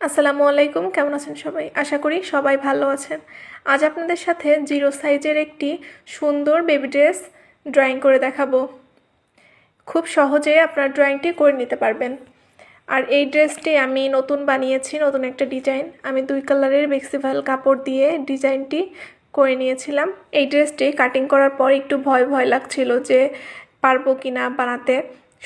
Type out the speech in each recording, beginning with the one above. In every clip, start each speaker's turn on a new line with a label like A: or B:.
A: আসসালামু আলাইকুম, কেমন আছেন সবাই? আশা করি সবাই ভালো আছেন। আজ আপনাদের সাথে জিরো সাইজের একটি সুন্দর বেবি ড্রেস ড্রয়িং করে দেখাবো। খুব সহজে আপনার ড্রয়িংটি করে নিতে পারবেন। আর এই ড্রেসটি আমি নতুন বানিয়েছি, নতুন একটা ডিজাইন। আমি 2 কালারের বেক্সিভাল কাপড় দিয়ে ডিজাইনটি করে নিয়েছিলাম। এই ড্রেসটি কাটিং করার পর একটু ভয় ভয় লাগছিল যে পারবো কিনা বানাতে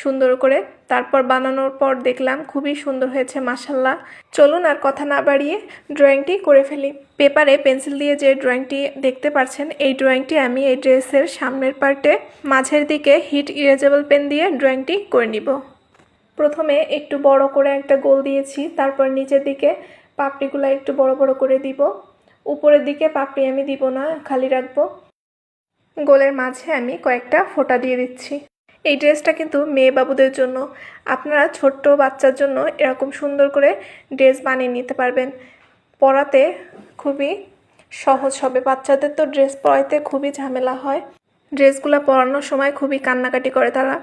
A: সুন্দর করে। তারপর বানানোর পর দেখলাম খুবই সুন্দর হয়েছে মাশাআল্লাহ। চলুন আর কথা না বাড়িয়ে ড্রয়িংটি করে ফেলি। পেপারে পেন্সিল দিয়ে যে ড্রয়িংটি দেখতে পাচ্ছেন, এই ড্রয়িংটি আমি এই ড্রেসের সামনের পার্টে মাঝের দিকে হিট ইরেজেবল পেন দিয়ে ড্রয়িংটি করে নিব। প্রথমে একটু বড় করে একটা গোল দিয়েছি, তারপর নিচের দিকে পাপড়িগুলো একটু বড় বড় করে দিব। উপরের দিকে পাপড়ি আমি দিব না, খালি রাখবো। গোলের মাঝে আমি কয়েকটা ফোঁটা দিয়ে দিচ্ছি। এই ড্রেসটা কিন্তু মেয়ে বাবুদের জন্য। আপনারা ছোট্ট বাচ্চার জন্য এরকম সুন্দর করে ড্রেস বানিয়ে নিতে পারবেন। পরাতে খুবই সহজ হবে। বাচ্চাদের তো ড্রেস পরাইতে খুবই ঝামেলা হয়, ড্রেসগুলো পরানোর সময় খুবই কান্নাকাটি করে তারা।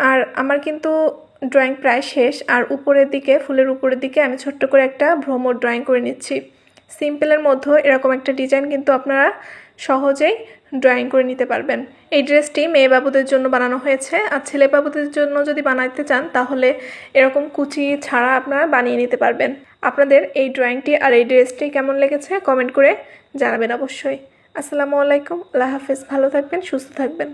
A: আর আমার কিন্তু ড্রয়িং প্রায় শেষ। আর উপরের দিকে, ফুলের উপরের দিকে আমি ছোট্ট করে একটা ভ্রমর ড্রয়িং করে নিচ্ছি। সিম্পলের মধ্যে এরকম একটা ডিজাইন কিন্তু আপনারা সহজেই ড্রয়িং করে নিতে পারবেন। এই ড্রেসটি মেয়ে বাবুদের জন্য বানানো হয়েছে। আর ছেলে বাবুদের জন্য যদি বানাইতে চান তাহলে এরকম কুচি ছাড়া আপনারা বানিয়ে নিতে পারবেন। আপনাদের এই ড্রয়িংটি আর এই ড্রেসটি কেমন লেগেছে কমেন্ট করে জানাবেন অবশ্যই। আসসালামু আলাইকুম, আল্লাহ হাফেজ। ভালো থাকবেন, সুস্থ থাকবেন।